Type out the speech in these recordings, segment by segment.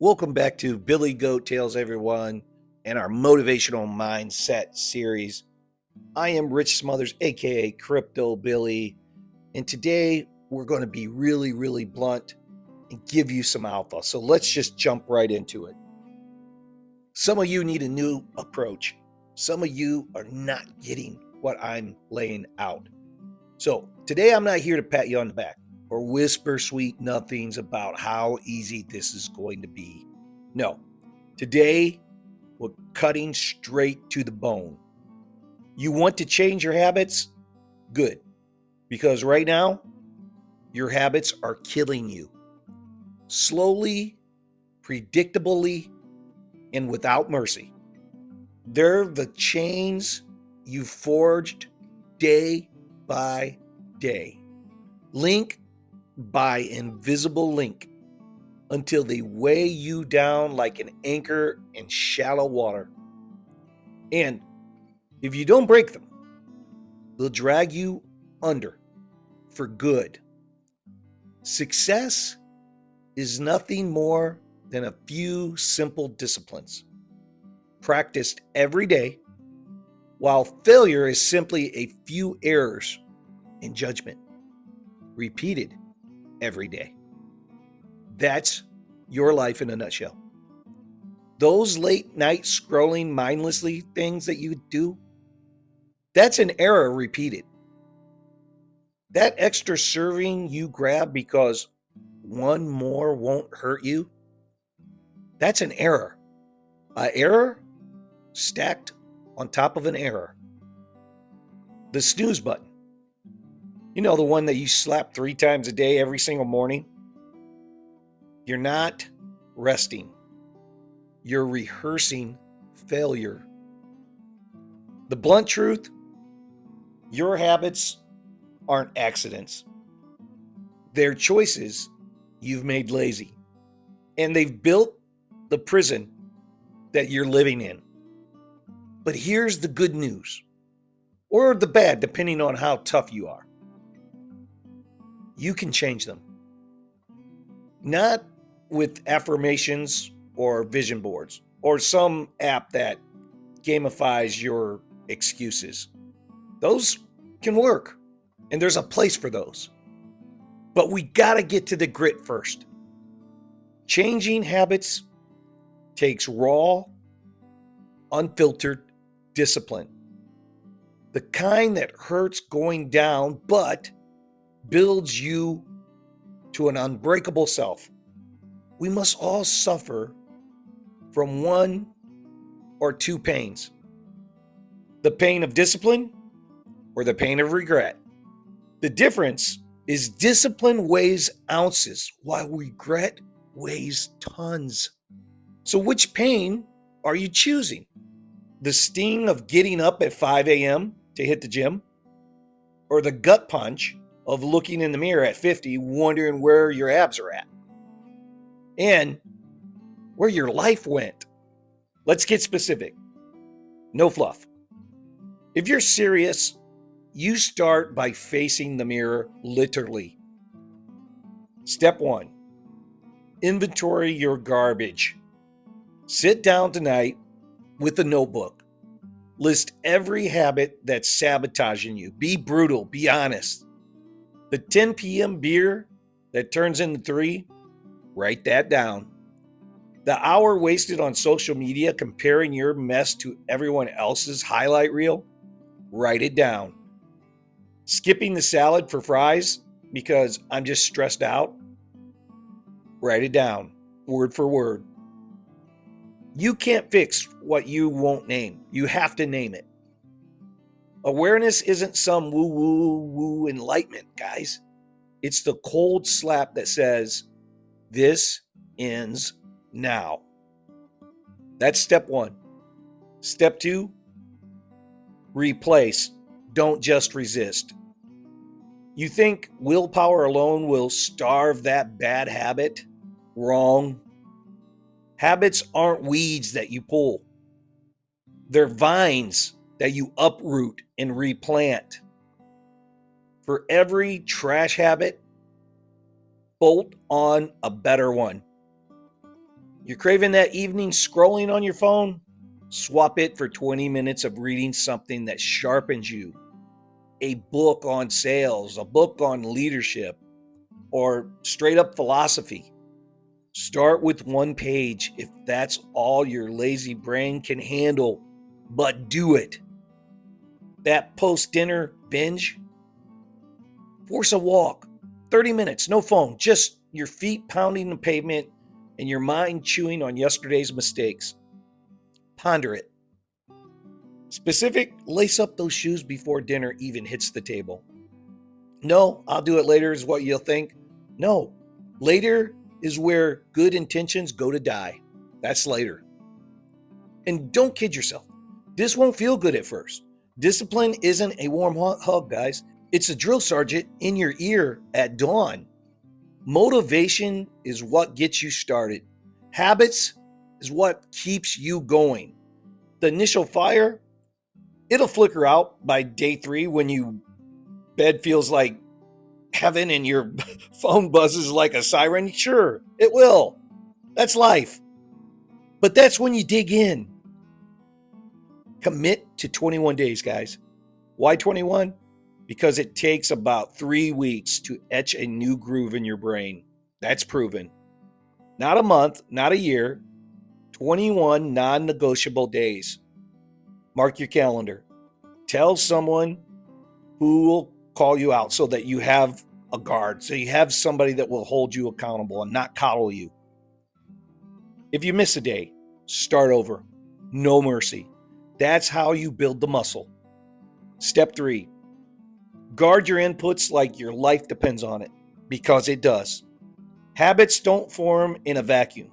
Welcome back to Billy Goat Tales, everyone, and our motivational mindset series. I am Rich Smothers, aka Crypto Billy, and today we're going to be really blunt and give you some alpha. So let's just jump right into it. Some of you need a new approach. Some of you are not getting what I'm laying out. So today I'm not here to pat you on the back or whisper sweet nothings about how easy this is going to be. No, today we're cutting straight to the bone. You want to change your habits? Good, because right now your habits are killing you. Slowly, predictably, and without mercy. They're the chains you forged day by day, link by invisible link, until they weigh you down like an anchor in shallow water. And if you don't break them, they'll drag you under for good. Success is nothing more than a few simple disciplines practiced every day, while failure is simply a few errors in judgment repeated every day. That's your life in a nutshell. Those late night scrolling mindlessly things that you do, that's an error repeated. That extra serving you grab because one more won't hurt you, that's an error. An error stacked on top of an error. The snooze button. You know, the one that you slap 3 times a day every single morning? You're not resting. You're rehearsing failure. The blunt truth, your habits aren't accidents. They're choices you've made lazy. And they've built the prison that you're living in. But here's the good news, or the bad, depending on how tough you are. You can change them. Not with affirmations or vision boards or some app that gamifies your excuses. Those can work, and there's a place for those. But we got to get to the grit first. Changing habits takes raw, unfiltered discipline. The kind that hurts going down, but builds you to an unbreakable self. We must all suffer from one or two pains: the pain of discipline or the pain of regret. The difference is discipline weighs ounces while regret weighs tons. So which pain are you choosing? The sting of getting up at 5 a.m. to hit the gym, or the gut punch of looking in the mirror at 50 wondering where your abs are at and where your life went? Let's get specific. No fluff. If you're serious, you start by facing the mirror literally. Step 1. Inventory your garbage. Sit down tonight with a notebook. List every habit that's sabotaging you. Be brutal. Be honest. The 10 p.m. beer that turns into 3, write that down. The hour wasted on social media comparing your mess to everyone else's highlight reel, write it down. Skipping the salad for fries because I'm just stressed out, write it down, word for word. You can't fix what you won't name. You have to name it. Awareness isn't some woo enlightenment, guys. It's the cold slap that says, this ends now. That's step 1. Step 2, replace. Don't just resist. You think willpower alone will starve that bad habit? Wrong. Habits aren't weeds that you pull. They're vines that you uproot and replant. For every trash habit, bolt on a better one. You're craving that evening scrolling on your phone? Swap it for 20 minutes of reading something that sharpens you. A book on sales, a book on leadership, or straight up philosophy. Start with one page if that's all your lazy brain can handle, but do it. That post-dinner binge, force a walk, 30 minutes, no phone, just your feet pounding the pavement and your mind chewing on yesterday's mistakes. Ponder it. Specific, lace up those shoes before dinner even hits the table. No, I'll do it later is what you'll think. No, later is where good intentions go to die. That's later. And don't kid yourself. This won't feel good at first. Discipline isn't a warm hug, guys. It's a drill sergeant in your ear at dawn. Motivation is what gets you started. Habits is what keeps you going. The initial fire, it'll flicker out by day 3 when your bed feels like heaven and your phone buzzes like a siren. Sure, it will. That's life. But that's when you dig in. Commit to 21 days, guys. Why 21? Because it takes about 3 weeks to etch a new groove in your brain. That's proven. Not a month, not a year. 21 non-negotiable days. Mark your calendar. Tell someone who will call you out so that you have a guard, so you have somebody that will hold you accountable and not coddle you. If you miss a day, start over. No mercy. That's how you build the muscle. Step 3, guard your inputs like your life depends on it, because it does. Habits don't form in a vacuum.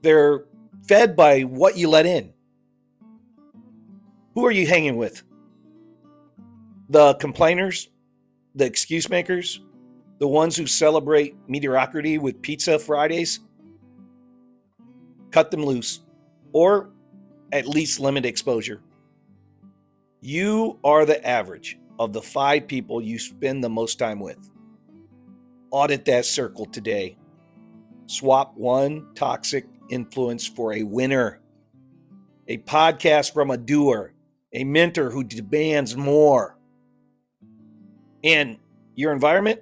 They're fed by what you let in. Who are you hanging with? The complainers? The excuse makers? The ones who celebrate mediocrity with pizza Fridays? Cut them loose, or at least limit exposure. You are the average of the 5 people you spend the most time with. Audit that circle today. Swap one toxic influence for a winner. A podcast from a doer. A mentor who demands more. And your environment,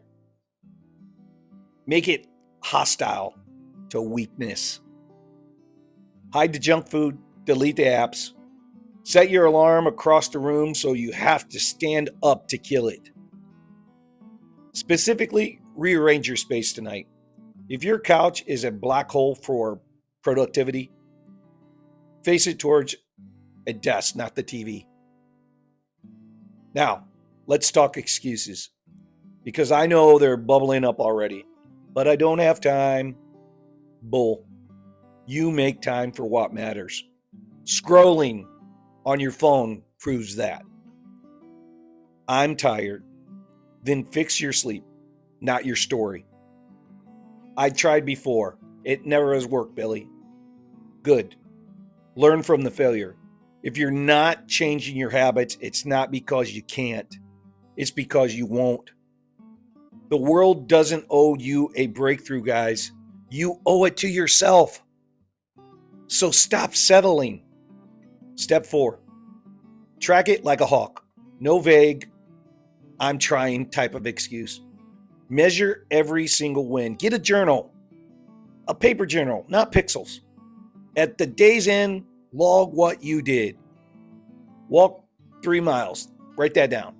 make it hostile to weakness. Hide the junk food, delete the apps. Set your alarm across the room so you have to stand up to kill it. Specifically, rearrange your space tonight. If your couch is a black hole for productivity, face it towards a desk, not the TV. Now, let's talk excuses, because I know they're bubbling up already, but I don't have time. Bull. You make time for what matters. Scrolling on your phone proves that. I'm tired. Then fix your sleep, not your story. I tried before. It never has worked, Billy. Good. Learn from the failure. If you're not changing your habits, it's not because you can't. It's because you won't. The world doesn't owe you a breakthrough, guys. You owe it to yourself. So stop settling. Step 4, track it like a hawk. No vague, I'm trying type of excuse. Measure every single win. Get a journal, a paper journal, not pixels. At the day's end, log what you did. Walk 3 miles, write that down.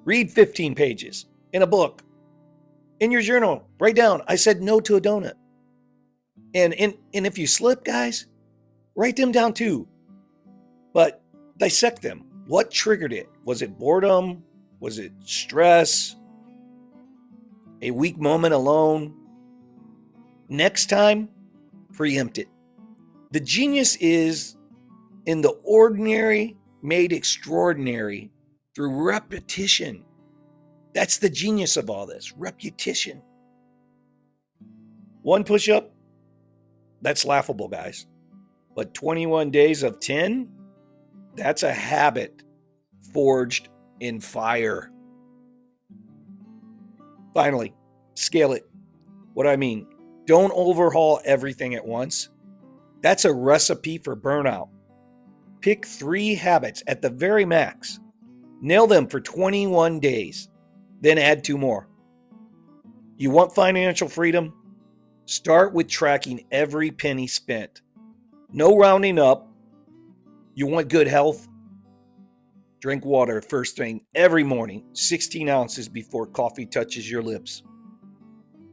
Read 15 pages in a book. In your journal, write down, I said no to a donut. And if you slip, guys, write them down too. But dissect them. What triggered it? Was it boredom? Was it stress? A weak moment alone? Next time, preempt it. The genius is in the ordinary made extraordinary through repetition. That's the genius of all this, repetition. 1 push-up, that's laughable, guys. But 21 days of 10, that's a habit forged in fire. Finally, scale it. What do I mean? Don't overhaul everything at once. That's a recipe for burnout. Pick 3 habits at the very max. Nail them for 21 days. Then add 2 more. You want financial freedom? Start with tracking every penny spent. No rounding up. You want good health? Drink water first thing every morning, 16 ounces before coffee touches your lips.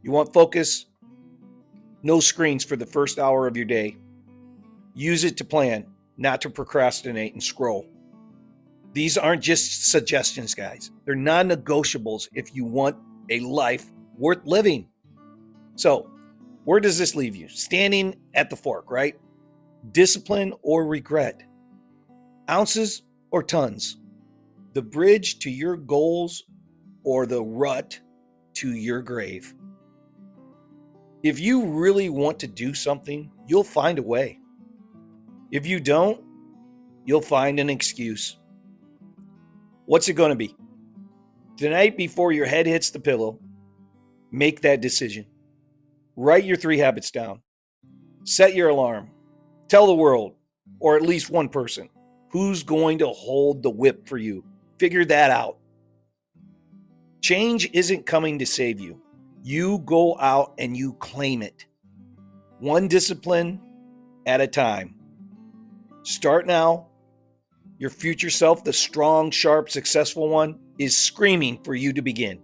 You want focus? No screens for the first hour of your day. Use it to plan, not to procrastinate and scroll. These aren't just suggestions, guys. They're non-negotiables if you want a life worth living. So, where does this leave you? Standing at the fork, right? Discipline or regret? Ounces or tons? The bridge to your goals or the rut to your grave? If you really want to do something, you'll find a way. If you don't, you'll find an excuse. What's it going to be? Tonight, before your head hits the pillow, make that decision. Write your 3 habits down. Set your alarm. Tell the world, or at least one person, who's going to hold the whip for you. Figure that out. Change isn't coming to save you. You go out and you claim it. One discipline at a time. Start now. Your future self, the strong, sharp, successful one, is screaming for you to begin.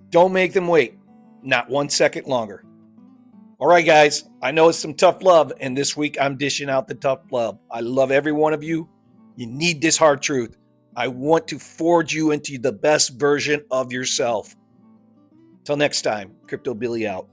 Don't make them wait, not 1 second longer. All right, guys, I know it's some tough love, and this week I'm dishing out the tough love. I love every one of you. You need this hard truth. I want to forge you into the best version of yourself. Till next time, Crypto Billy out.